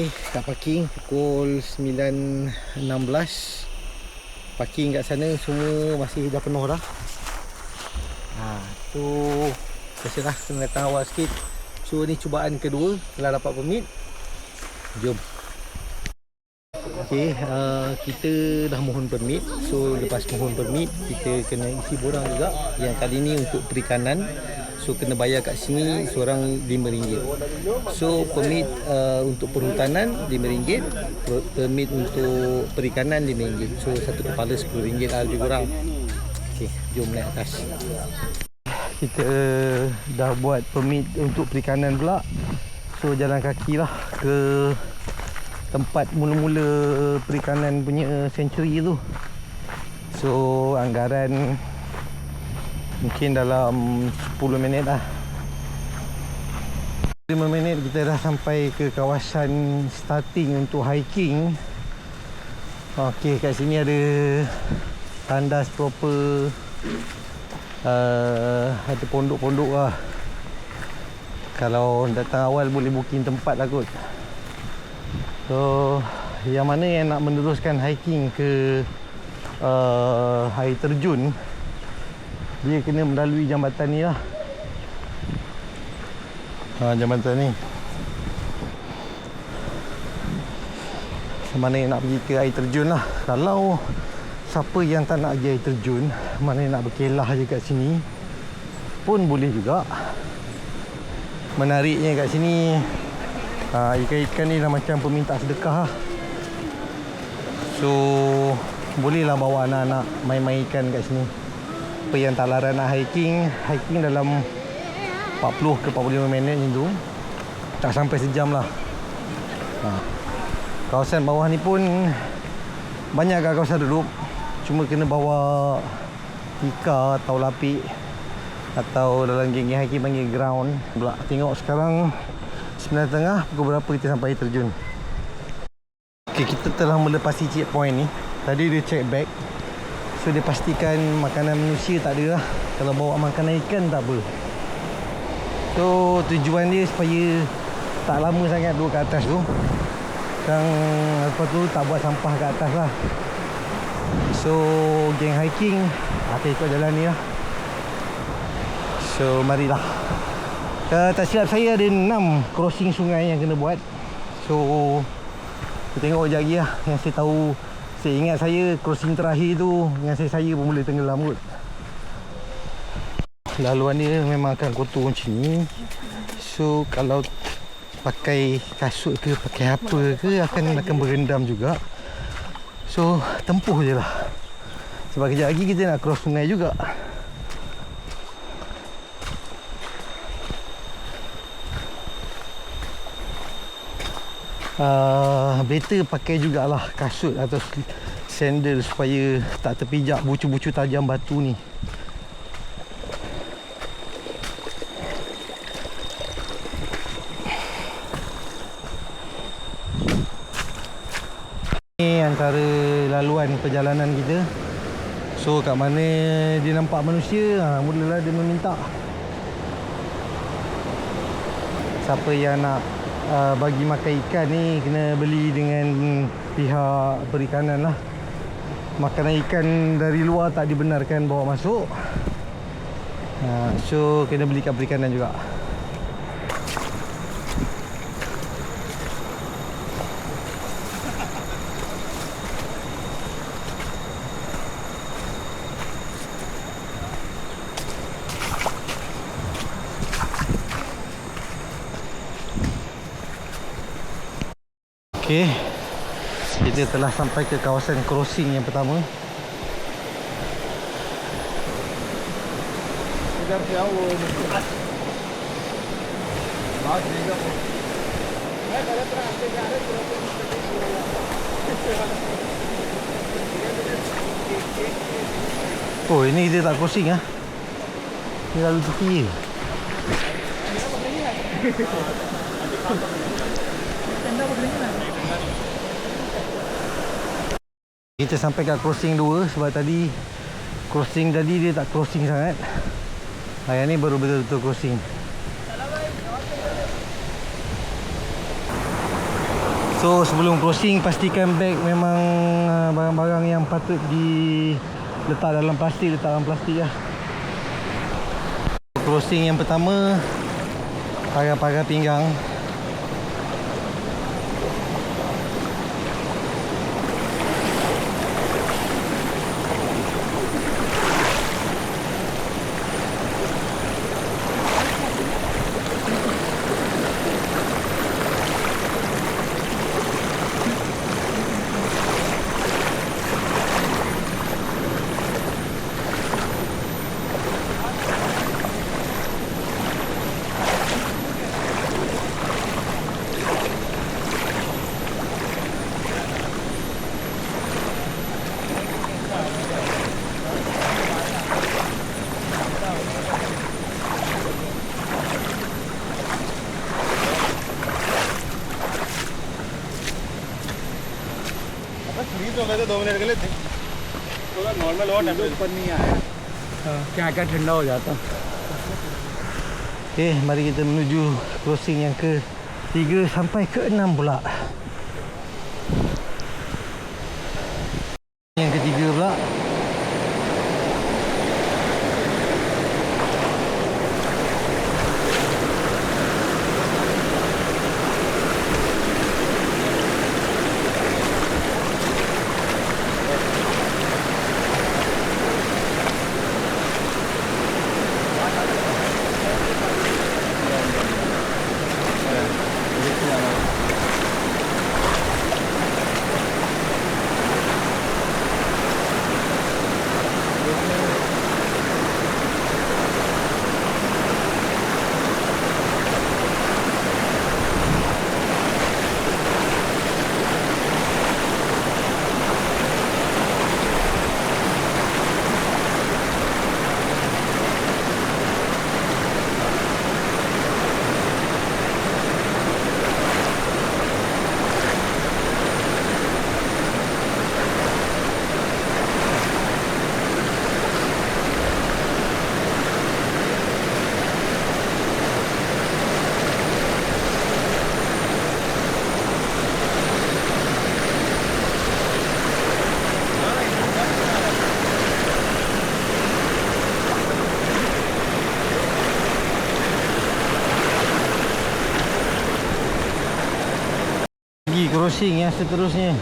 Kat parking pukul 9.16. Parking kat sana semua masih dah penuh dah. Tu biasalah kena datang awal sikit. So ni cubaan kedua setelah dapat permit. Jom. Kita dah mohon permit. So lepas mohon permit kita kena isi borang juga. Yang kali ni untuk perikanan. So kena bayar kat sini seorang RM5. So permit untuk perhutanan RM5, permit untuk perikanan RM5. So satu kepala RM10 lah lebih kurang. Okey, jom naik atas. Kita dah buat permit untuk perikanan pula. So jalan kaki lah ke tempat mula-mula perikanan punya sanctuary tu. So anggaran mungkin dalam 10 minit lah. 5 minit kita dah sampai ke kawasan starting untuk hiking. Okey, kat sini ada tandas proper. Ada pondok-pondok lah. Kalau datang awal boleh booking tempat lah kot. So yang mana yang nak meneruskan hiking ke air terjun, dia kena melalui jambatan ni lah. Jambatan ni. Mana yang nak pergi ke air terjun lah. Kalau siapa yang tak nak pergi air terjun, mana yang nak berkelah je kat sini pun boleh juga. Menariknya kat sini, ikan-ikan ni dah macam peminta sedekah lah. So bolehlah bawa anak-anak main-main ikan kat sini. Apa yang tak larang nak hiking dalam 40 ke 45 minit macam tu. Tak sampai sejam lah. Kawasan bawah ni pun banyak kawasan duduk. Cuma kena bawa tikar atau lapik, atau dalam geng-geng hiking panggil ground pula. Tengok sekarang 9.30, pukul berapa kita sampai terjun. Okay, kita telah melepasi checkpoint ni. Tadi dia check bag. So dia pastikan makanan manusia tak ada lah. Kalau bawa makanan ikan tak apa. So tujuan dia supaya tak lama sangat duduk kat atas tu. Dan lepas tu tak buat sampah kat atas lah. So geng hiking akan ikut jalan ni lah. So marilah. Tak silap saya ada 6 crossing sungai yang kena buat. So kita tengok sekejap lagi lah. Yang saya tahu, saya ingat saya crossing terakhir tu dengan saya pun boleh tenggelam kot. Laluan dia memang akan kotor macam ni. So kalau pakai kasut ke pakai apa ke akan berendam juga. So tempuh je lah. Sebab kejap lagi kita nak cross sungai juga. Better pakai jugalah kasut atau sandal supaya tak terpijak bucu-bucu tajam batu ni. Ni antara laluan perjalanan kita. So kat mana dia nampak manusia, mulalah dia meminta. Siapa yang nak bagi makan ikan ni kena beli dengan pihak perikanan lah. Makanan ikan dari luar tak dibenarkan bawa masuk. So kena beli kat perikanan juga. Okey, kita telah sampai ke kawasan crossing yang pertama. Oh, ini dia tak crossing ah. Ini lalu tepi je. Kita sampai kat crossing 2 sebab tadi crossing tadi dia tak crossing sangat. Yang ni baru betul-betul crossing. So sebelum crossing, pastikan beg memang barang-barang yang patut diletak dalam plastik, letak dalam plastik lah. Crossing yang pertama, pagar-pagar pinggang. तो गए थे 2 मिनट के लिए थोड़ा नॉर्मल हुआ टेम्परेचर ऊपर नहीं आया क्या क्या ठंडा हो जाता. Okay, mari kita menuju crossing yang ke-3 sampai ke-6 pula. Yang ke-3 pula. Crossing yang seterusnya.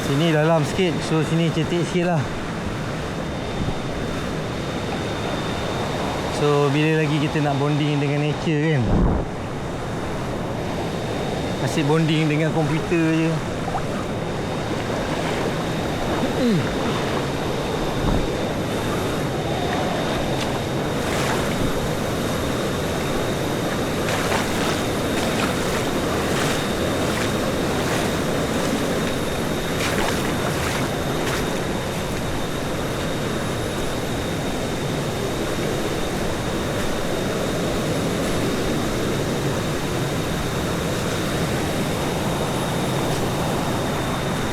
Sini dalam sikit, so sini cetek sikit lah. So bila lagi kita nak bonding dengan nature kan, asyik bonding dengan komputer je.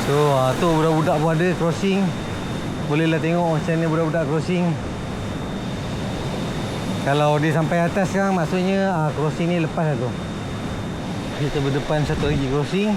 So tu budak-budak pun ada crossing. Bolehlah tengok macam mana budak-budak crossing. Kalau dia sampai atas sekarang, maksudnya crossing ni lepas lah tu. Kita berdepan satu lagi crossing.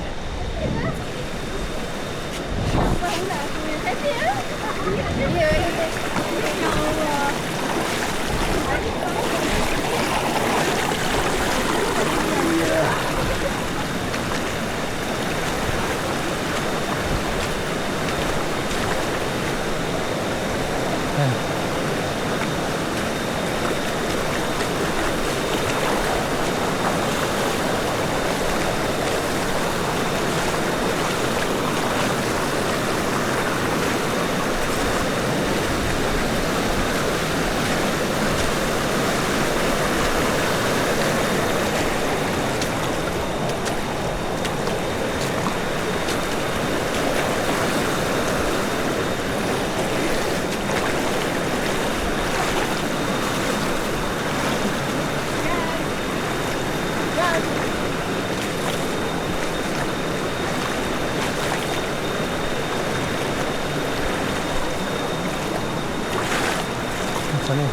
Mana?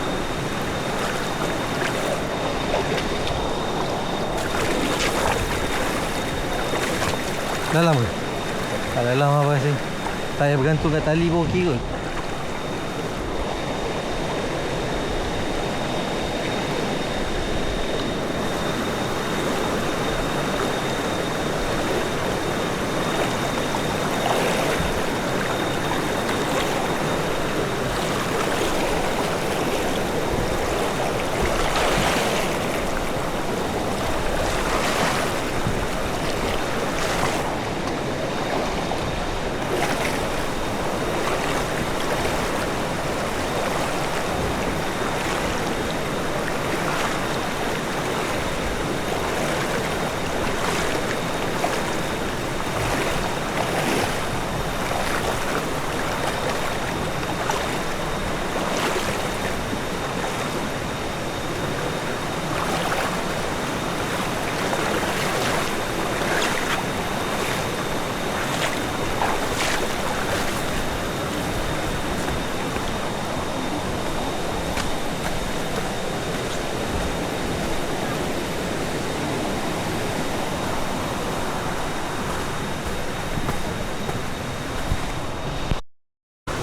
Dalam ke? Tak dalam apa sih. Tak payah bergantung kat tali pun okey kot.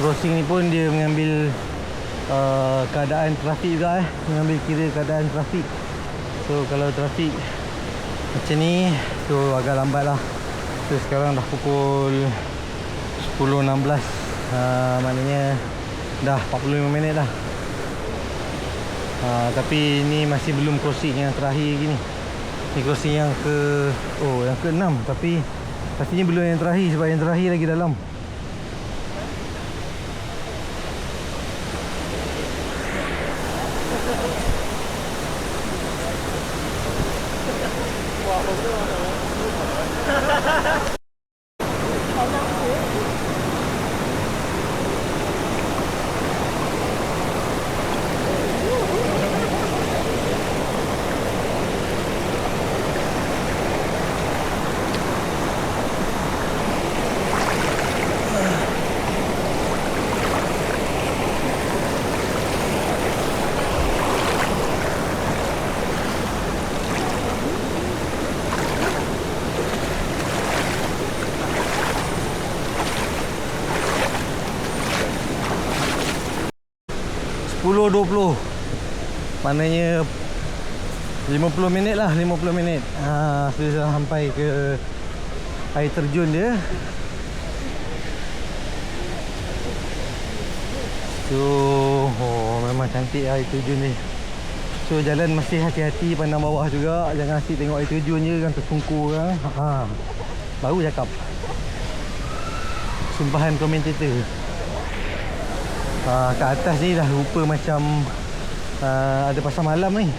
Crossing ni pun dia mengambil keadaan trafik juga mengambil kira keadaan trafik. So kalau trafik macam ni, so agak lambat lah. So sekarang dah pukul 10.16, maknanya dah 45 minit dah. Tapi ni masih belum crossing yang terakhir lagi ni. Ni crossing yang yang ke-6, tapi pastinya belum yang terakhir sebab yang terakhir lagi dalam. (10.20) maknanya 50 minit lah, 50 minit. Sudah sampai ke air terjun dia. So memang cantik air terjun ni. So jalan masih hati-hati, pandang bawah juga. Jangan asyik tengok air terjun je kan, tersungkur kan. Baru cakap sumpahan komentator. Kat atas ni dah rupa macam ada pasar malam ni.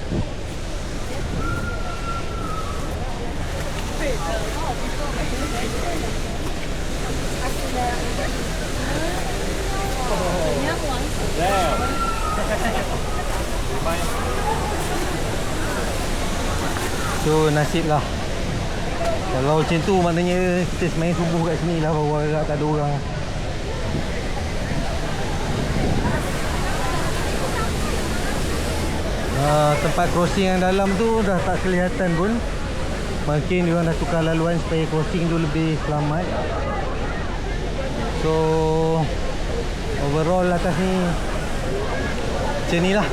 So nasib lah. Kalau macam tu maknanya kita semain subuh kat sini lah, baru agak tak ada orang. Tempat crossing yang dalam tu dah tak kelihatan pun. Mungkin diorang dah tukar laluan supaya crossing tu lebih selamat. So overall atas ni macam ni lah.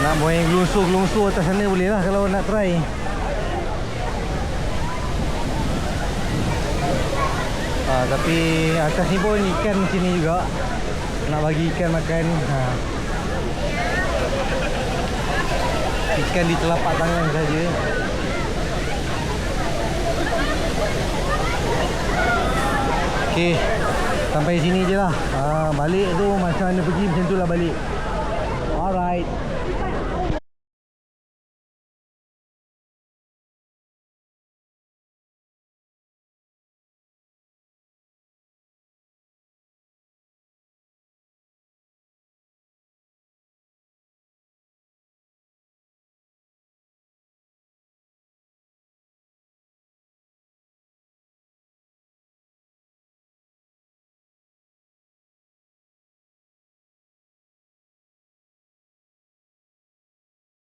Nak main gelungsur-gelungsur atas sana boleh lah kalau nak try. Tapi atas ni pun ikan macam ni juga. Nak bagi ikan makan. Ikan di telapak tangan saja. Okey, sampai sini je lah. Balik tu macam mana pergi, macam tu lah balik. Alright.